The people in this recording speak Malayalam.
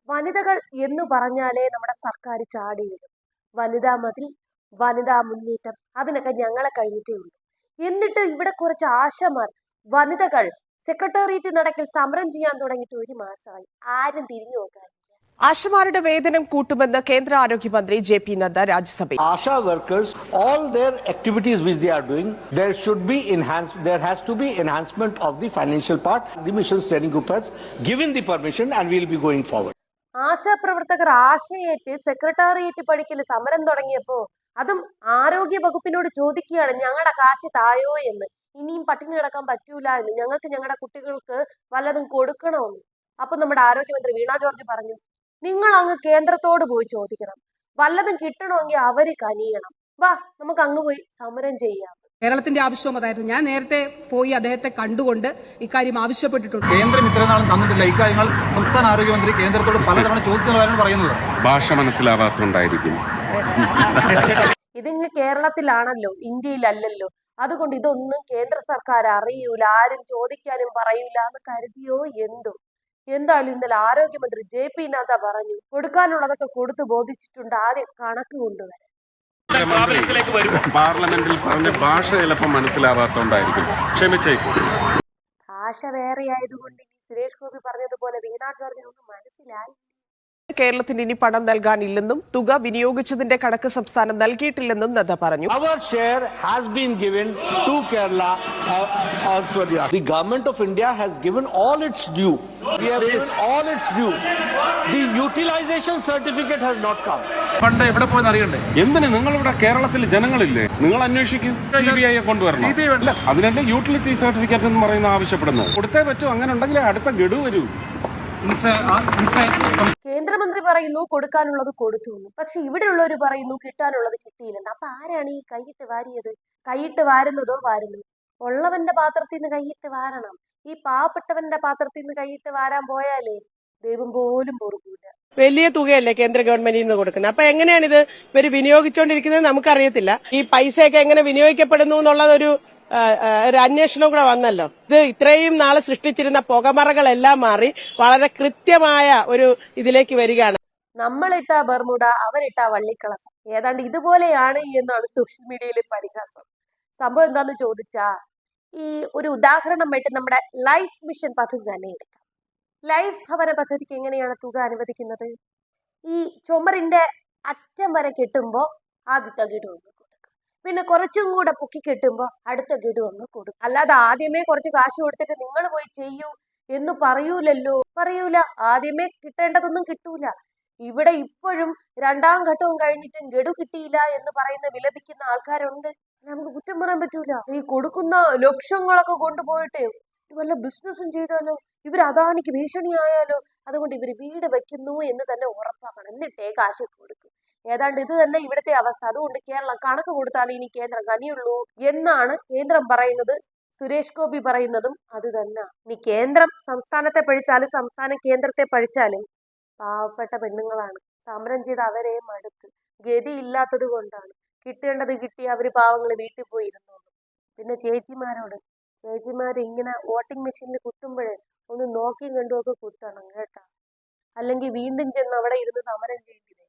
വനിതകൾ എന്ന് പറഞ്ഞാലേ നമ്മുടെ സർക്കാർ ചാടി വരും. വനിതാ മതിൽ, വനിതാ മുന്നേറ്റം, അതിനൊക്കെ ഞങ്ങളെ കഴിഞ്ഞിട്ടേ ഉള്ളൂ. എന്നിട്ട് ഇവിടെ കുറച്ച് ആശമാർ വനിതകൾ സെക്രട്ടേറിയറ്റ് നടക്കിൽ സമരം ചെയ്യാൻ തുടങ്ങിയിട്ട് 1 മാസമായി. ആരും തിരിഞ്ഞു നോക്കാൻ. ആശമാരുടെ വേതനം കൂട്ടുമെന്ന് കേന്ദ്ര ആരോഗ്യമന്ത്രി JP നദ്ദ രാജ്യസഭയിൽ. Asha workers, all their activities which they are doing, there should be there has to be enhancement of the financial part. The mission steering group has given the permission and we will be going forward. ASHA പ്രവർത്തകർ ആശയേറ്റ് സെക്രട്ടേറിയറ്റ് പടിക്കൽ സമരം തുടങ്ങിയപ്പോ അതും ആരോഗ്യ വകുപ്പിനോട് ചോദിക്കുകയാണ്, ഞങ്ങളുടെ കാശ് തായോ എന്ന്. ഇനിയും പട്ടിണി കിടക്കാൻ പറ്റൂല എന്ന്, ഞങ്ങൾക്ക് ഞങ്ങളുടെ കുട്ടികൾക്ക് വല്ലതും കൊടുക്കണമെന്ന്. അപ്പൊ നമ്മുടെ ആരോഗ്യമന്ത്രി വീണ ജോർജ് പറഞ്ഞു, നിങ്ങൾ അങ്ങ് കേന്ദ്രത്തോട് പോയി ചോദിക്കണം, വല്ലതും കിട്ടണമെങ്കിൽ അവര് കനിയണം, വാ നമുക്ക് അങ്ങ് പോയി സമരം ചെയ്യാം. കേരളത്തിന്റെ ആവശ്യവും അതായിരുന്നു. ഞാൻ നേരത്തെ പോയി അദ്ദേഹത്തെ കണ്ടുകൊണ്ട് ഇക്കാര്യം ആവശ്യപ്പെട്ടിട്ടുണ്ട്. കേന്ദ്രം ഇത്രനാളും തന്നിട്ടില്ല. ഇക്കാര്യങ്ങൾ സംസ്ഥാന ആരോഗ്യമന്ത്രി കേന്ദ്രത്തോട് പലതവണ ചോദിച്ചതാണ് പറയുന്നത്. ഭാഷ മനസ്സിലാവാത്തോണ്ടായിരിക്കും. ഇതിങ്ങ് കേരളത്തിലാണല്ലോ, ഇന്ത്യയിലല്ലല്ലോ. അതുകൊണ്ട് ഇതൊന്നും കേന്ദ്ര സർക്കാർ അറിയൂല, ആരും ചോദിക്കാനും പറയൂല എന്ന് കരുതിയോ എന്തോ. എന്തായാലും ഇന്നലെ ആരോഗ്യമന്ത്രി JP നദ്ദ പറഞ്ഞു, കൊടുക്കാനുള്ളതൊക്കെ കൊടുത്തു ബോധിച്ചിട്ടുണ്ട്, ആദ്യം കണക്ക് കൊണ്ടുവരാൻ. പാർലമെന്റിൽ പറഞ്ഞ ഭാഷ ചിലപ്പോൾ മനസ്സിലാവാത്തോണ്ടായിരിക്കും, ക്ഷമിച്ചേക്കും. ഭാഷ വേറെ ആയതുകൊണ്ട് ഇനി സുരേഷ് ഗോപി പറഞ്ഞതുപോലെ വീണ ജോർജിനൊന്നും മനസ്സിലായി. കേരളത്തിന് ഇനി പണം നൽകാനില്ലെന്നും തുക വിനിയോഗിച്ചതിന്റെ കണക്ക് സംസ്ഥാനം നൽകിയിട്ടില്ലെന്നും നദ്ദ പറഞ്ഞു. Our share has been given to Kerala. The government of India has given all its due. We have given all its due. The utilization certificate has not come. Fund എവിടെ പോയെന്ന് അറിയണ്ടേ? എന്തിന്? നിങ്ങളിവിടെ കേരളത്തിൽ ജനങ്ങളില്ലേ? നിങ്ങൾ അന്വേഷിക്കും, CBI കൊണ്ടുവരണം. അതിനല്ലേ യൂട്ടിലിറ്റി സർട്ടിഫിക്കറ്റ് എന്ന് പറയുന്ന ആവശ്യപ്പെടുന്നത്. കൊടുത്തേ പറ്റൂ. അങ്ങനെ ഉണ്ടെങ്കിൽ അടുത്ത ഗഡു വരൂ. കേന്ദ്രമന്ത്രി പറയുന്നു കൊടുക്കാനുള്ളത് കൊടുത്തു, പക്ഷെ ഇവിടെയുള്ളവർ പറയുന്നു കിട്ടാനുള്ളത് കിട്ടിയില്ലെന്ന്. അപ്പൊ ആരാണ് ഈ കൈയിട്ട് വാരിയത്? കൈയിട്ട് വാരുന്നതോ വാരുന്നു ഉള്ളവന്റെ പാത്രത്തിൽ നിന്ന് കൈയിട്ട് വാരണം. ഈ പാവപ്പെട്ടവന്റെ പാത്രത്തിൽ നിന്ന് കൈയിട്ട് വാരാൻ പോയാലേ ദൈവം പോലും പൊറുക്കൂല. വലിയ തുകയല്ലേ കേന്ദ്ര ഗവൺമെന്റിൽ നിന്ന് കൊടുക്കുന്നത്. അപ്പൊ എങ്ങനെയാണ് ഇത് ഇവര് വിനിയോഗിച്ചുകൊണ്ടിരിക്കുന്നത് നമുക്കറിയത്തില്ല. ഈ പൈസയൊക്കെ എങ്ങനെ വിനിയോഗിക്കപ്പെടുന്നു എന്നുള്ളതൊരു അന്വേഷണം കൂടെ വന്നല്ലോ. ഇത് ഇത്രയും നാളെ സൃഷ്ടിച്ചിരുന്ന പുകമറകളെല്ലാം മാറി വളരെ കൃത്യമായ ഒരു ഇതിലേക്ക് വരികയാണ്. നമ്മളിട്ട ബർമുട, അവരിട്ട വള്ളിക്കളസം, ഏതാണ്ട് ഇതുപോലെയാണ് എന്നാണ് സോഷ്യൽ മീഡിയയിലെ പരിഹാസം. സംഭവം എന്താന്ന് ചോദിച്ചാ, ഈ ഒരു ഉദാഹരണമായിട്ട് നമ്മുടെ ലൈഫ് മിഷൻ പദ്ധതി തന്നെ എടുക്കാം. ലൈഫ് ഭവന പദ്ധതിക്ക് എങ്ങനെയാണ് തുക അനുവദിക്കുന്നത്? ഈ ചുമറിന്റെ അറ്റം വരെ കെട്ടുമ്പോ ആദ്യത്തെ ഗഡു ഒന്ന് കൊടുക്കും, പിന്നെ കുറച്ചും കൂടെ പൊക്കി കെട്ടുമ്പോ അടുത്ത ഗഡു ഒന്ന് കൊടുക്കും. അല്ലാതെ ആദ്യമേ കുറച്ച് കാശ് കൊടുത്തിട്ട് നിങ്ങൾ പോയി ചെയ്യൂ എന്ന് പറയൂലല്ലോ. പറയൂല. ആദ്യമേ കിട്ടേണ്ടതൊന്നും കിട്ടൂല. ഇവിടെ ഇപ്പോഴും 2ാം ഘട്ടവും കഴിഞ്ഞിട്ടും ഗഡു കിട്ടിയില്ല എന്ന് പറയുന്ന വിലപിക്കുന്ന ആൾക്കാരുണ്ട്. നമുക്ക് കുറ്റം പറയാൻ പറ്റൂല. ഈ കൊടുക്കുന്ന ലക്ഷങ്ങളൊക്കെ കൊണ്ടുപോയിട്ട് വല്ല ബിസിനസ്സും ചെയ്താലോ, ഇവർ അദാനിക്ക് ഭീഷണിയായാലോ. അതുകൊണ്ട് ഇവർ വീട് വെക്കുന്നു എന്ന് തന്നെ ഉറപ്പാക്കണം, എന്നിട്ടേ കാശ് കൊടുക്കും. ഏതാണ്ട് ഇത് തന്നെ ഇവിടുത്തെ അവസ്ഥ. അതുകൊണ്ട് കേരളം കണക്ക് കൊടുത്താലേ ഇനി കേന്ദ്രം കനിയുള്ളൂ എന്നാണ് കേന്ദ്രം പറയുന്നത്. സുരേഷ് ഗോപി പറയുന്നതും അത് തന്നെ. ഇനി കേന്ദ്രം സംസ്ഥാനത്തെ പഴിച്ചാലും സംസ്ഥാനം കേന്ദ്രത്തെ പഴിച്ചാലും പാവപ്പെട്ട പെണ്ണുങ്ങളാണ് സമരം ചെയ്ത് അവരെ മടുത്ത്. ഗതി ഇല്ലാത്തത് കൊണ്ടാണ്. കിട്ടേണ്ടത് കിട്ടി അവര് പാവങ്ങള് വീട്ടിൽ പോയി ഇരുന്നോളൂ. പിന്നെ ചേച്ചിമാര് ഇങ്ങനെ വോട്ടിംഗ് മെഷീനിൽ കുത്തുമ്പോഴേ ഒന്ന് നോക്കിയും കണ്ടുമൊക്കെ കുത്തണം കേട്ടാ. അല്ലെങ്കിൽ വീണ്ടും ചെന്ന് അവിടെ ഇരുന്ന് സമരം ചെയ്തില്ലേ.